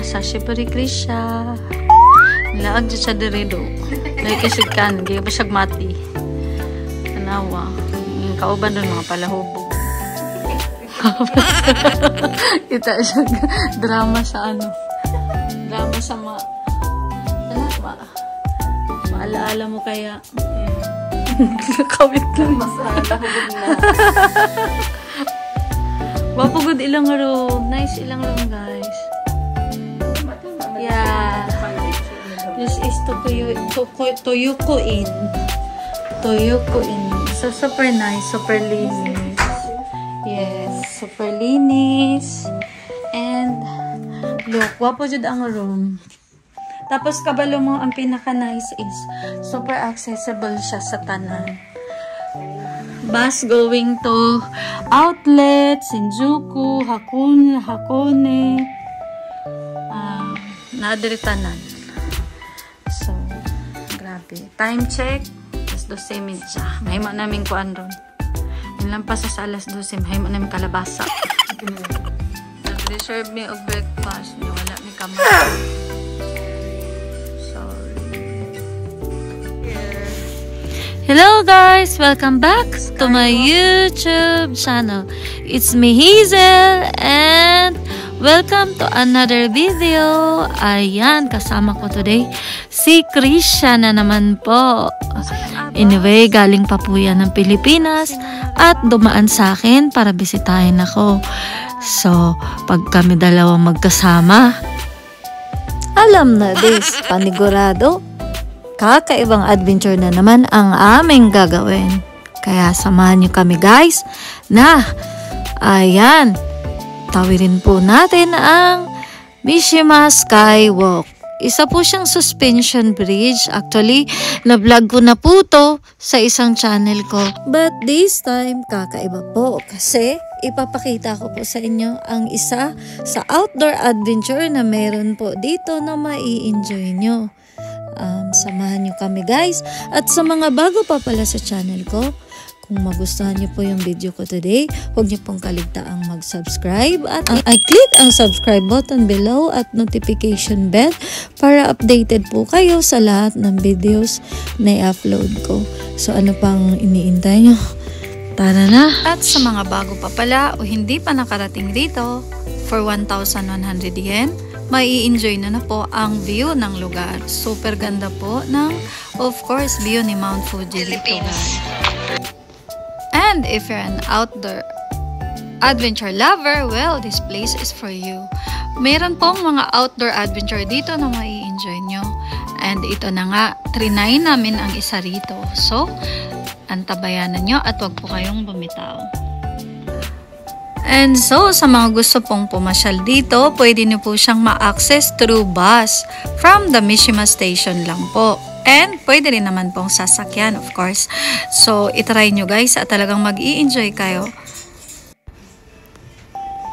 Sashibari Krisha. Laag dyan siya dirido. Like kasigkan. Gaya pa siyag mati. Tanawa. Yung kauban doon mga palahubog. Ita siya drama sa ano. Drama sa maalaala mo kaya. Kawit lang. Masala. Hubog na. Wapugod ilang room. Nice ilang room guys. Yeah. This is Toyuko-in. Toyuko-in. So, super nice. Super linis. Yes. Super linis. And, look. Wapo jud ang room. Tapos, kabalo mo, ang pinaka-nice is super accessible siya sa tanan. Bus going to outlet, Shinjuku, Hakone. Nadiritanan. So, grabe. Time check. Alas 12 siya. Mahimo namin kuan ron. Yun lang pa sa alas 12. Mahimo namin kalabasa. Nag-reserve me og breakfast. Wala mi kamay. Sorry. Hello guys! Welcome back to my YouTube channel. It's me Hazel and welcome to another video. Ayan, kasama ko today si Krisha na naman po. Anyway, galing pa po yan ng Pilipinas at dumaan sa akin para bisitahin ako. So, pag kami dalawa magkasama, alam na this, panigurado, kakaibang adventure na naman ang aming gagawin. Kaya samahan nyo kami guys na, ayan, tawirin po natin ang Mishima Skywalk. Isa po siyang suspension bridge. Actually, na-vlog ko na po to sa isang channel ko. But this time, kakaiba po. Kasi, ipapakita ko po sa inyo ang isa sa outdoor adventure na meron po dito na mai-enjoy nyo. Samahan nyo kami guys. At sa mga bago pa pala sa channel ko, kung magustuhan niyo po yung video ko today, huwag niyo pong kaligtaang mag-subscribe at i-click ang subscribe button below at notification bell para updated po kayo sa lahat ng videos na i-upload ko. So ano pang iniintay nyo? Tara na! At sa mga bago pa pala o hindi pa nakarating dito, for 1,100 yen, mai-enjoy na po ang view ng lugar. Super ganda po ng, of course, view ni Mount Fuji dito guys. And if you're an outdoor adventure lover, well, this place is for you. Meron pong mga outdoor adventure dito na mai-enjoy nyo. And ito na nga, trinay namin ang isa rito. So, antabayanan nyo at wag po kayong bumitaw. And so, sa mga gusto pong pumasyal dito, pwede nyo po siyang ma-access through bus from the Mishima Station lang po. And pwede rin naman pong sasakyan, of course. So, itry nyo guys at talagang mag-i-enjoy kayo.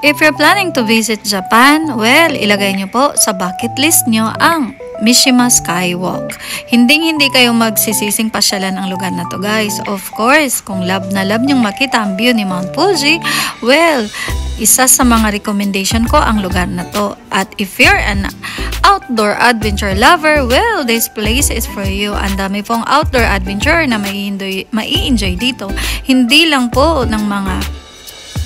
If you're planning to visit Japan, well, ilagay nyo po sa bucket list nyo ang Mishima Skywalk. Hindi kayo magsisising pasyalan ang lugar na to guys. Of course, kung love na love nyong makita ang view ni Mount Fuji, well, isa sa mga recommendation ko ang lugar na to. At if you're an outdoor adventure lover, well, this place is for you. Ang dami pong outdoor adventure na mai-enjoy dito. Hindi lang po ng mga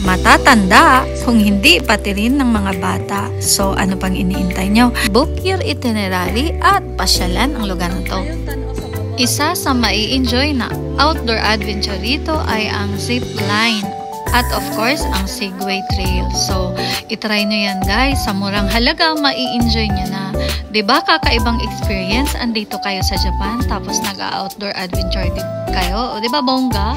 matatanda, kung hindi pati rin ng mga bata. So, ano pang iniintay nyo? Book your itinerary at pasyalan ang lugar na to. Isa sa mai-enjoy na outdoor adventure dito ay ang zip line. At of course, ang Segway Trail. So, itry nyo yan guys. Sa murang halaga, mai-enjoy nyo na. 'Di ba kakaibang experience? Andito kayo sa Japan tapos nag-outdoor adventure kayo. 'Di ba bongga?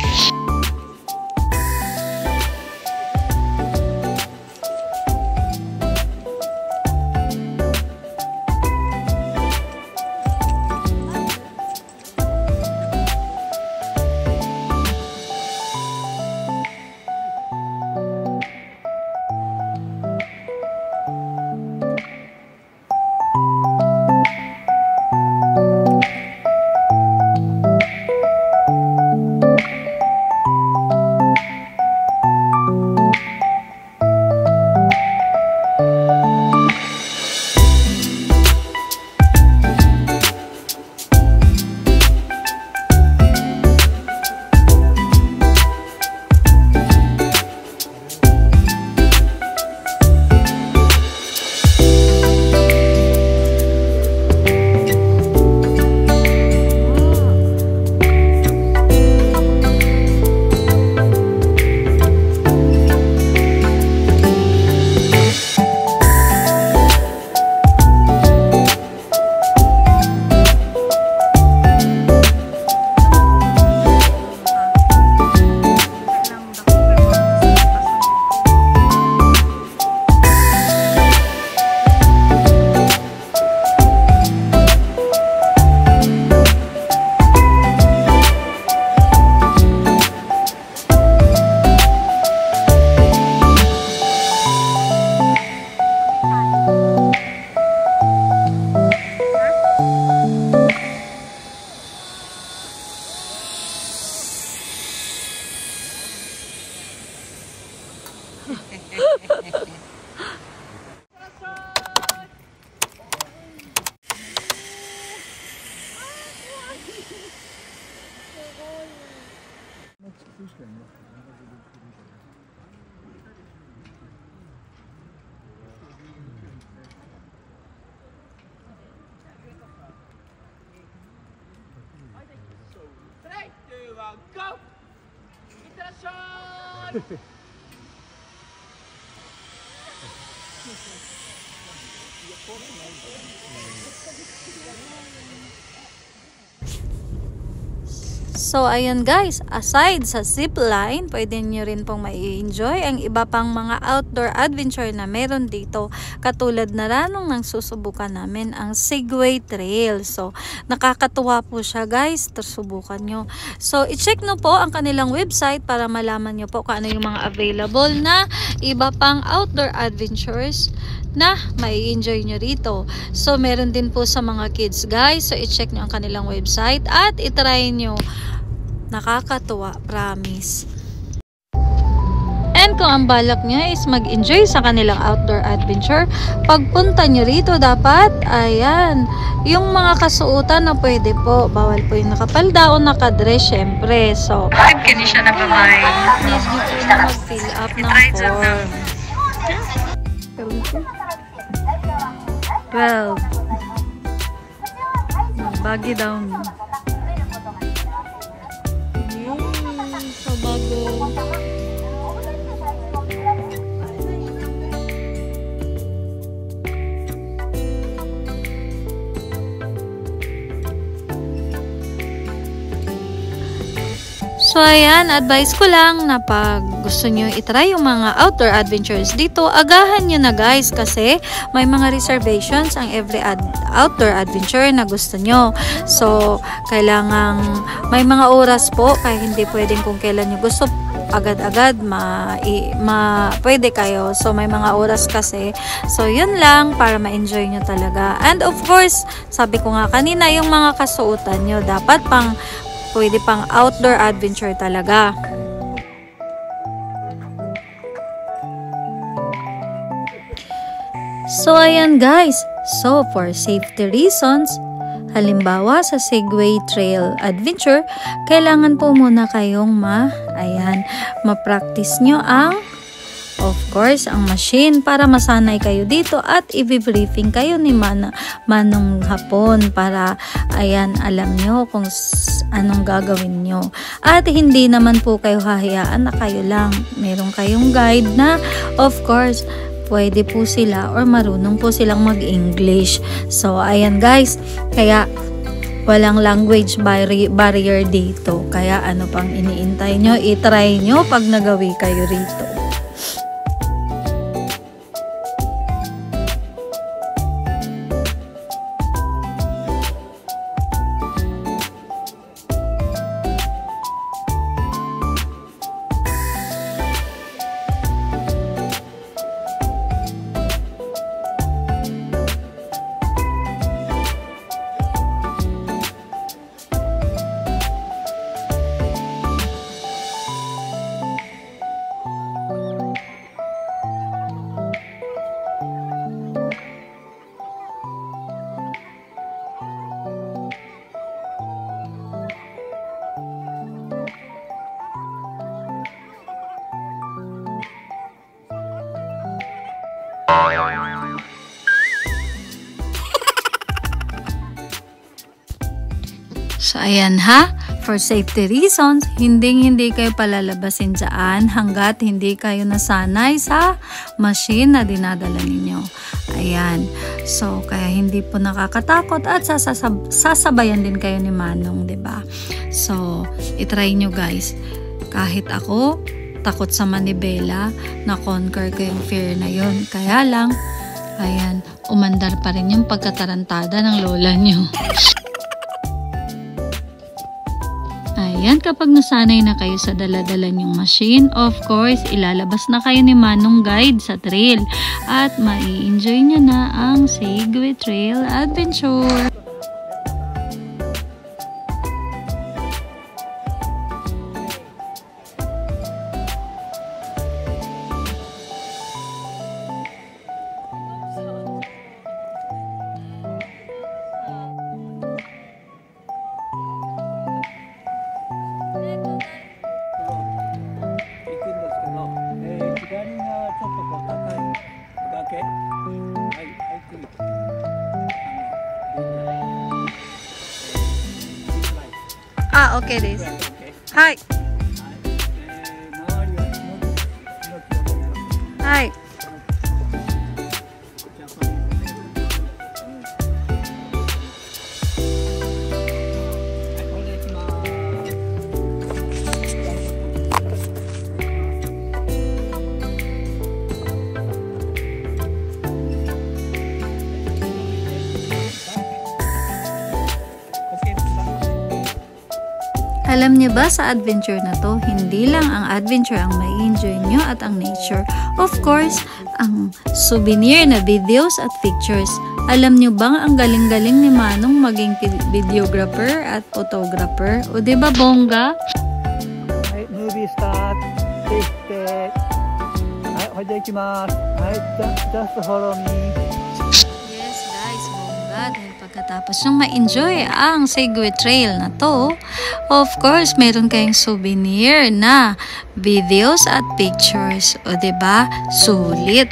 Go! いってらっしゃいSo, ayun guys, aside sa zipline, pwede nyo rin pong mai-enjoy ang iba pang mga outdoor adventure na meron dito. Katulad na ranong nang susubukan namin ang Segway Trail. So, nakakatuwa po siya guys. Subukan nyo. So, i-check nyo po ang kanilang website para malaman nyo po kung ano yung mga available na iba pang outdoor adventures na mai-enjoy nyo rito. So, meron din po sa mga kids guys. So, i-check nyo ang kanilang website at itry nyo. Nakakatuwa, promise. And kung ang balak nyo is mag-enjoy sa kanilang outdoor adventure, pagpunta nyo rito dapat, ayan, yung mga kasuotan na pwede po. Bawal po yung nakapalda o nakadress, syempre. So, kini siya na babay. Please nyo po na mag-fill up ng form. 12. Bagi down. So bago. So ayan, advice ko lang na pag gusto nyo itry yung mga outdoor adventures dito, agahan nyo na guys kasi may mga reservations ang every outdoor adventure na gusto nyo. So, kailangang may mga oras po kaya hindi pwedeng kung kailan nyo gusto agad-agad pwede kayo. So, may mga oras kasi. So, yun lang para ma-enjoy nyo talaga. And of course, sabi ko nga kanina, yung mga kasuotan nyo dapat pwede pang outdoor adventure talaga. So, ayan guys. So, for safety reasons, halimbawa sa Segway Trail Adventure, kailangan po muna kayong ma-practice nyo of course, ang machine para masanay kayo dito at i-briefing kayo ni Manong Hapon para, ayan, alam nyo kung anong gagawin nyo. At hindi naman po kayo hahayaan na kayo lang. Meron kayong guide na, of course, pwede po sila or marunong po silang mag-English. So, ayan guys, kaya walang language barrier dito. Kaya ano pang iniintay nyo? I-try nyo pag nagawi kayo rito. So, ayan ha. For safety reasons, hindi kayo palalabasin dyan hanggat hindi kayo nasanay sa machine na dinadala ninyo. Ayan. So, kaya hindi po nakakatakot at sasabayan din kayo ni Manong, 'di ba? So, itry nyo guys. Kahit ako, takot sa manibela, na-conquer ko yung fear na yun. Kaya lang, ayan, umandar pa rin yung pagkatarantada ng lola nyo. Ayan, kapag nasanay na kayo sa dala-dala nyong machine, of course, ilalabas na kayo ni Manong Guide sa trail at mai-enjoy nyo na ang Segway Trail Adventure. Ah, okay this. Hi. Hi. Alam niyo ba sa adventure na to, hindi lang ang adventure ang may enjoy nyo at ang nature. Of course, ang souvenir na videos at pictures. Alam niyo bang ang galing-galing ni Manong maging videographer at photographer? O diba bongga? Hi, movie start. Just follow me. Yes guys, bongga. Dahil pagkatapos nung ma-enjoy ang Segway Trail na to, of course, meron kayong souvenir na videos at pictures. O diba? Sulit.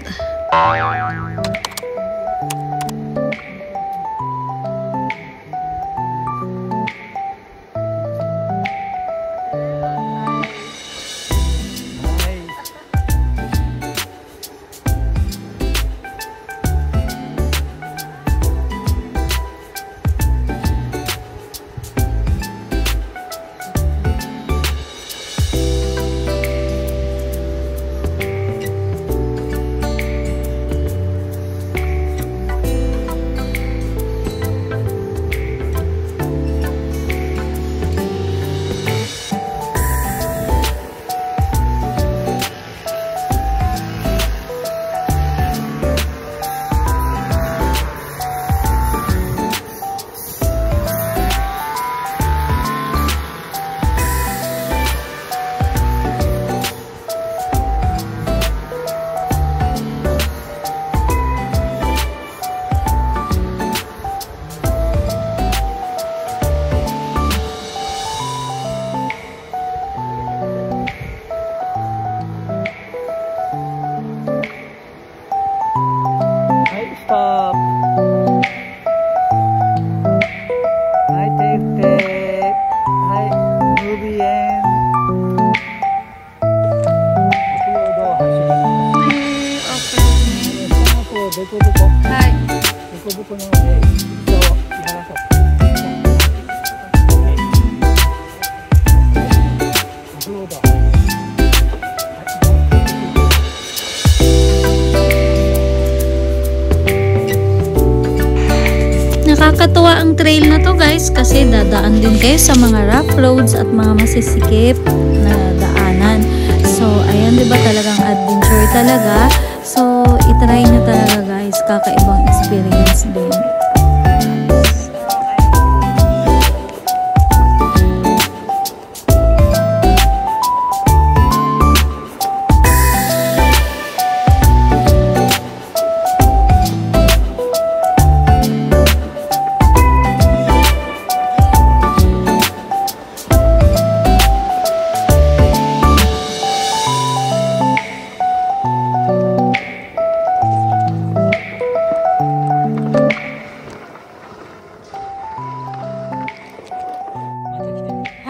Stop. I take. I movie end. Buko-buko. はい。 Buko-buko na ito. Iharasap. Upload da. Nakakatuwa ang trail na to guys kasi dadaan din kayo sa mga rough roads at mga masisikip na daanan. So, ayan, diba talagang adventure talaga. So, itry nyo talaga guys. Kakaibang experience din.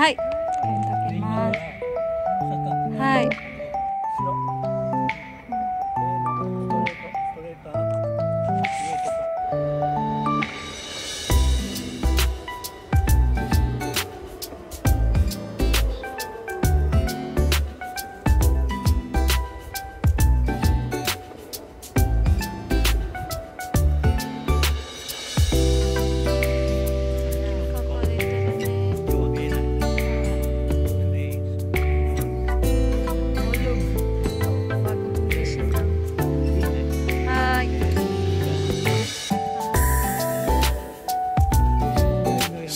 Hai. Hai.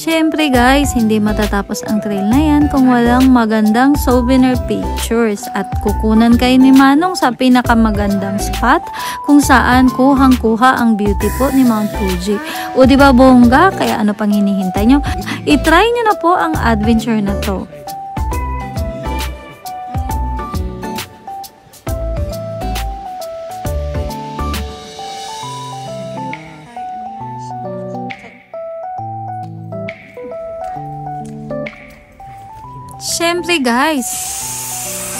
Siyempre guys, hindi matatapos ang trail na yan kung walang magandang souvenir pictures at kukunan kayo ni Manong sa pinakamagandang spot kung saan kuhang-kuha ang beauty po ni Mount Fuji. O diba bongga? Kaya ano pang hinihintay nyo? I-try nyo na po ang adventure na to. Siyempre guys,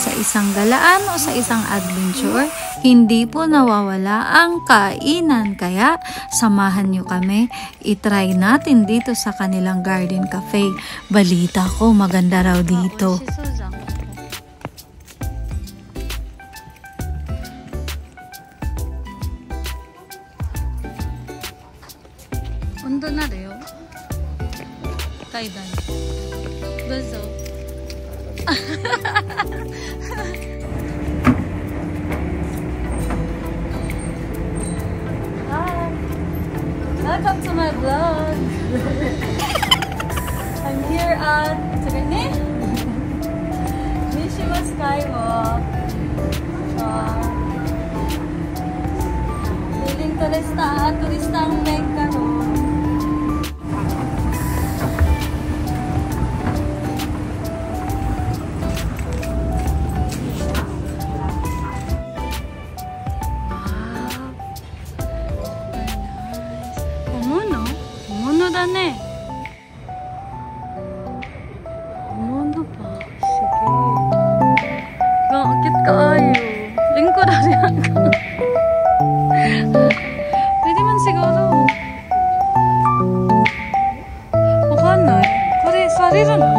sa isang galaan o sa isang adventure, hindi po nawawala ang kainan. Kaya samahan nyo kami, itry natin dito sa kanilang garden cafe. Balita ko maganda raw dito. Undo na rin kaidan. Dozo. Hi! Welcome to my vlog! I'm here at Mishima Skywalk. Piling turista ang Mecca ron. Ne. Umundo pa. Sige. Bakit kaayo? Lingkod na rin ako. Pwede man siguro. Wakanay. Kore, sarira na.